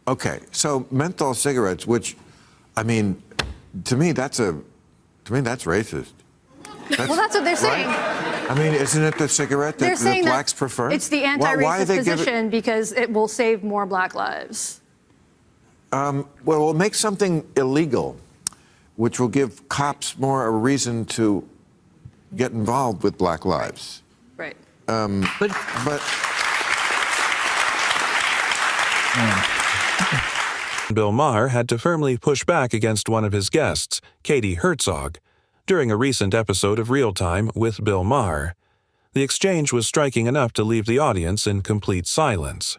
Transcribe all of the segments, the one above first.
Okay, so menthol cigarettes, which, I mean, to me that's racist. Well, that's what they're saying. Right? I mean, isn't it the cigarette that blacks prefer? It's the anti-racist position because it will save more black lives. Well, we'll make something illegal, which will give cops more a reason to get involved with black lives. Right. Bill Maher had to firmly push back against one of his guests, Katie Herzog, during a recent episode of Real Time with Bill Maher. The exchange was striking enough to leave the audience in complete silence.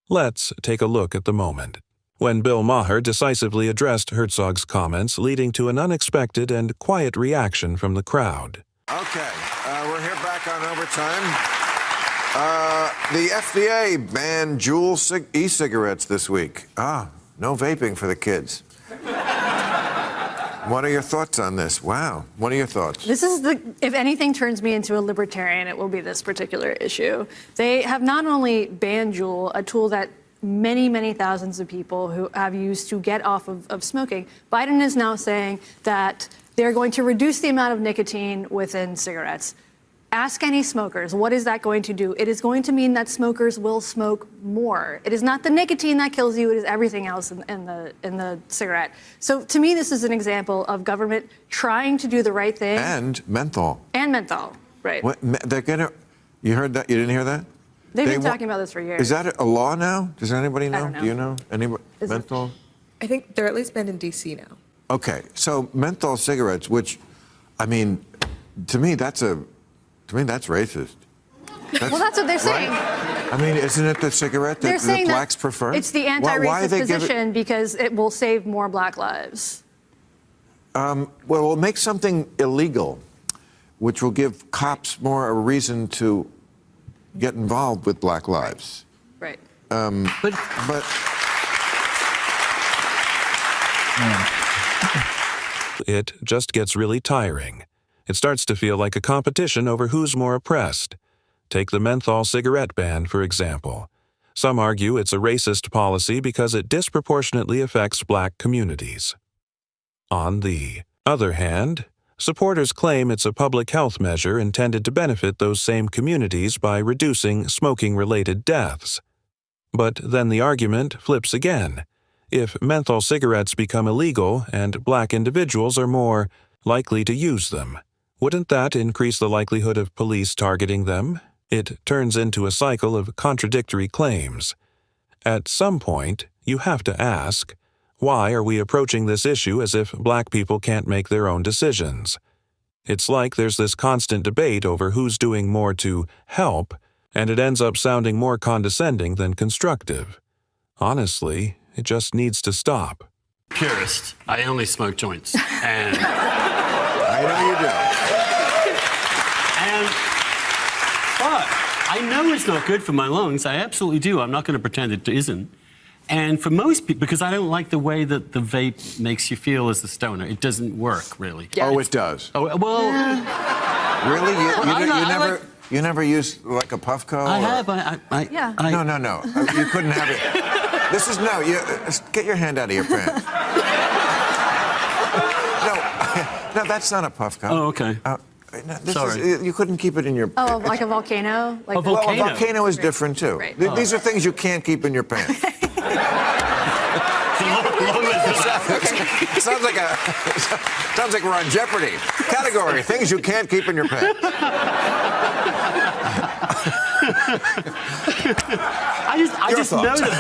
Let's take a look at the moment, when Bill Maher decisively addressed Herzog's comments, leading to an unexpected and quiet reaction from the crowd. Okay, we're here back on Overtime. The FDA banned Juul e-cigarettes this week. No vaping for the kids. What are your thoughts on this? Wow. What are your thoughts? This is if anything turns me into a libertarian, it will be this particular issue. They have not only banned Juul, a tool that many thousands of people who have used to get off of smoking. Biden is now saying that they're going to reduce the amount of nicotine within cigarettes. Ask any smokers, what is that going to do? It is going to mean that smokers will smoke more. It is not the nicotine that kills you, it is everything else in the cigarette. So to me, this is an example of government trying to do the right thing. And menthol. And menthol, right. What, you heard that? You didn't hear that? They've been talking about this for years. Is that a law now? Does anybody know? I don't know. Do you know? Anybody? Menthol? I think they're at least banned in D.C. now. Okay, so menthol cigarettes, which, I mean, to me that's racist. Well, that's what they're saying. Right? I mean, isn't it the cigarette that blacks prefer? It's the anti-racist position because it will save more black lives. Well, we'll make something illegal, which will give cops more a reason to get involved with black lives. Right. It just gets really tiring. It starts to feel like a competition over who's more oppressed. Take the menthol cigarette ban, for example. Some argue it's a racist policy because it disproportionately affects black communities. On the other hand, supporters claim it's a public health measure intended to benefit those same communities by reducing smoking-related deaths. But then the argument flips again. If menthol cigarettes become illegal and black individuals are more likely to use them, wouldn't that increase the likelihood of police targeting them? It turns into a cycle of contradictory claims. At some point, you have to ask, why are we approaching this issue as if black people can't make their own decisions? It's like there's this constant debate over who's doing more to help, and it ends up sounding more condescending than constructive. Honestly, it just needs to stop. Purist. I only smoke joints. And I know you do. But I know it's not good for my lungs. I absolutely do. I'm not going to pretend it isn't. And for most people, because I don't like the way that the vape makes you feel as a stoner. It doesn't work, really. Yeah. Oh, it does. Oh, well... Really? You never used like a Puffco? I have. Yeah. No. You couldn't have it. This is get your hand out of your pants. No, that's not a Puffco. Oh, okay. Sorry. You couldn't keep it in your... Oh, like a volcano? A volcano? Well, a volcano is different, too. Right. These are things you can't keep in your pants. Sounds like we're on Jeopardy. Category, things you can't keep in your pants. I just know that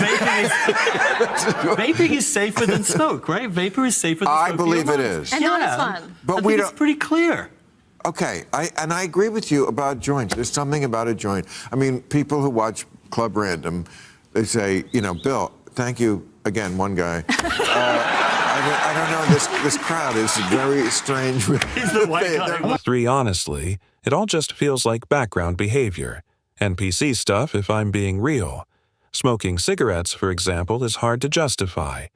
vaping is safer than smoke, right? Vapor is safer than smoke. I believe it is. And not as fun. But it's pretty clear. Okay, I agree with you about joints. There's something about a joint. I mean, people who watch Club Random, they say, Bill, thank you again, one guy. I don't know, this crowd is very strange. He's the white guy. Three, honestly, it all just feels like background behavior. NPC stuff, if I'm being real. Smoking cigarettes, for example, is hard to justify.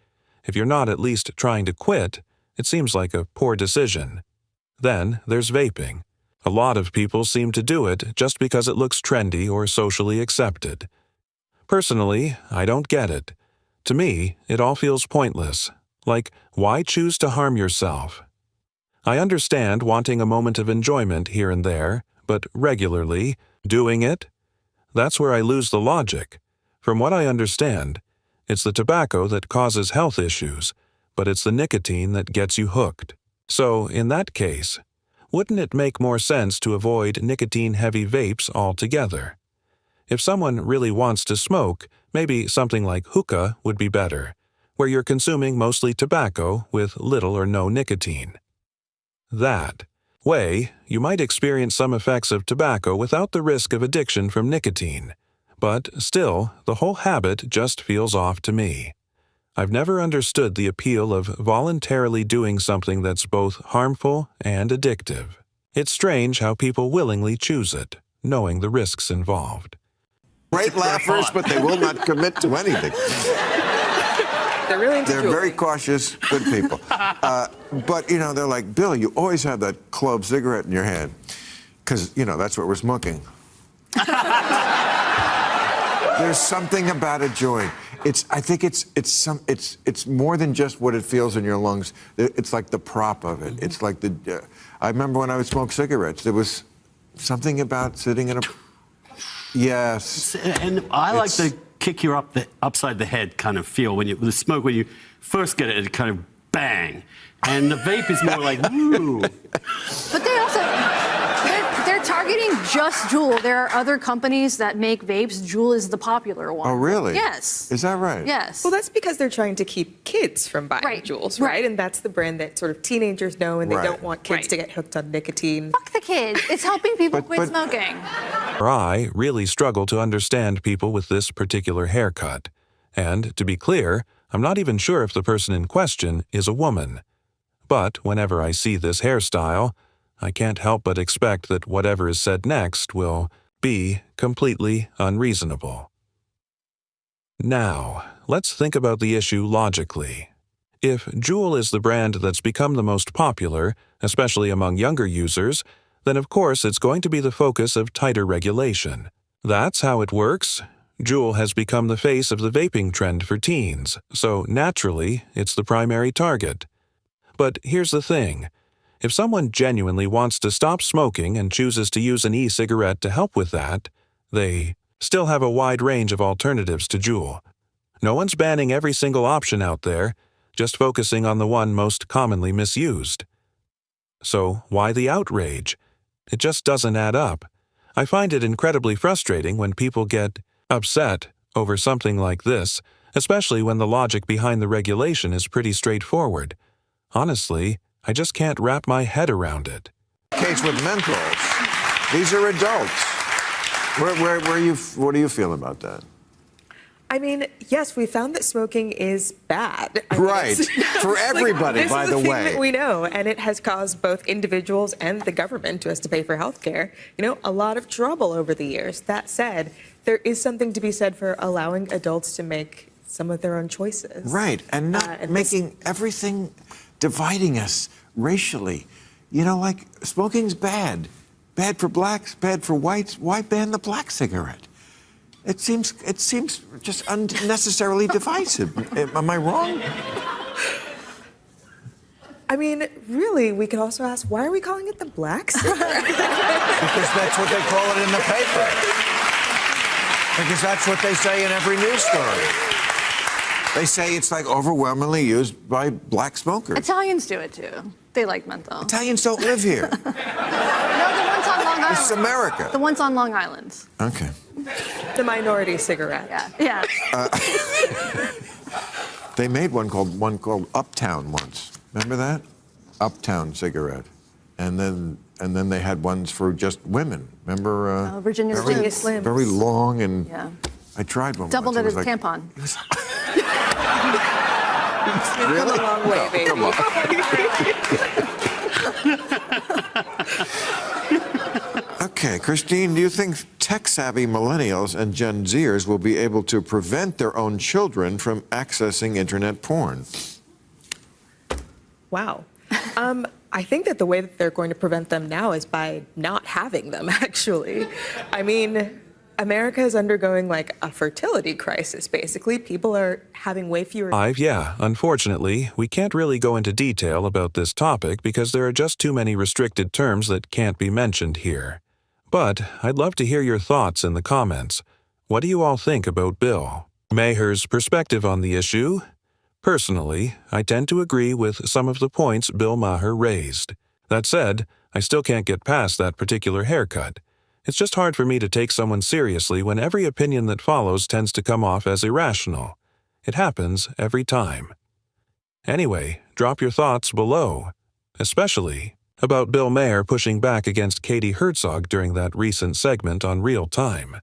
If you're not at least trying to quit, it seems like a poor decision. Then there's vaping. A lot of people seem to do it just because it looks trendy or socially accepted. Personally, I don't get it. To me, it all feels pointless. Like, why choose to harm yourself? I understand wanting a moment of enjoyment here and there, but regularly, doing it? That's where I lose the logic. From what I understand, it's the tobacco that causes health issues, but it's the nicotine that gets you hooked. So, in that case, wouldn't it make more sense to avoid nicotine-heavy vapes altogether? If someone really wants to smoke, maybe something like hookah would be better, where you're consuming mostly tobacco with little or no nicotine. That way, you might experience some effects of tobacco without the risk of addiction from nicotine. But still, the whole habit just feels off to me. I've never understood the appeal of voluntarily doing something that's both harmful and addictive. It's strange how people willingly choose it, knowing the risks involved. Great laughers, but they will not commit to anything. They're really into They're jewelry. very cautious, good people. But, you know, they're like, Bill, you always have that club cigarette in your hand. Because, you know, that's what we're smoking. There's something about a joint. I think it's more than just what it feels in your lungs. It's like the prop of it. It's like I remember when I would smoke cigarettes, there was something about sitting in a... Yes. And I like the kick you upside the head kind of feel when the smoke, when you first get it, it kind of bang. And the vape is more like, woo. But they also, they're targeting just Juul. There are other companies that make vapes. Juul is the popular one. Oh, really? Yes. Is that right? Yes. Well, that's because they're trying to keep kids from buying Right. Juuls, right? And that's the brand that sort of teenagers know, and they Right. don't want kids Right. to get hooked on nicotine. Fuck the kids. It's helping people But- quit but- smoking. I really struggle to understand people with this particular haircut. And, to be clear, I'm not even sure if the person in question is a woman. But whenever I see this hairstyle, I can't help but expect that whatever is said next will be completely unreasonable. Now, let's think about the issue logically. If Juul is the brand that's become the most popular, especially among younger users, then of course it's going to be the focus of tighter regulation. That's how it works. Juul has become the face of the vaping trend for teens, so naturally, it's the primary target. But here's the thing. If someone genuinely wants to stop smoking and chooses to use an e-cigarette to help with that, they still have a wide range of alternatives to Juul. No one's banning every single option out there, just focusing on the one most commonly misused. So why the outrage? It just doesn't add up. I find it incredibly frustrating when people get upset over something like this, especially when the logic behind the regulation is pretty straightforward. Honestly, I just can't wrap my head around it. Case with menthols. These are adults. What do you feel about that? I mean, yes, we found that smoking is bad. I mean, Right. it's- For everybody, this by is the thing way. that we know, and it has caused both individuals and the government, who has to pay for health care, a lot of trouble over the years. That said, there is something to be said for allowing adults to make some of their own choices. Right, and not and making everything dividing us racially. You know, like smoking's bad. Bad for blacks, bad for whites. Why ban the black cigarette? It seems just unnecessarily divisive. Am I wrong? I mean, really, we could also ask, why are we calling it the black cigarette? Because that's what they call it in the paper. Because that's what they say in every news story. They say it's like overwhelmingly used by black smokers. Italians do it too. They like menthol. Italians don't live here. No, the ones on Long Island. This is America. The ones on Long Island. Okay. The minority cigarette. Yeah. They made one called Uptown once. Remember that? Uptown cigarette. And then they had ones for just women. Remember? Virginia Slims. Very long and. Yeah. I tried one. Doubled once. it as a tampon. You've come a long way, baby. Come on. Okay, Christine, do you think tech-savvy millennials and Gen Zers will be able to prevent their own children from accessing internet porn? Wow. I think that the way that they're going to prevent them now is by not having them, actually. I mean, America is undergoing like a fertility crisis, basically. People are having way fewer. Yeah, unfortunately, we can't really go into detail about this topic because there are just too many restricted terms that can't be mentioned here. But I'd love to hear your thoughts in the comments. What do you all think about Bill Maher's perspective on the issue? Personally, I tend to agree with some of the points Bill Maher raised. That said, I still can't get past that particular haircut. It's just hard for me to take someone seriously when every opinion that follows tends to come off as irrational. It happens every time. Anyway, drop your thoughts below, especially about Bill Maher pushing back against Katie Herzog during that recent segment on Real Time.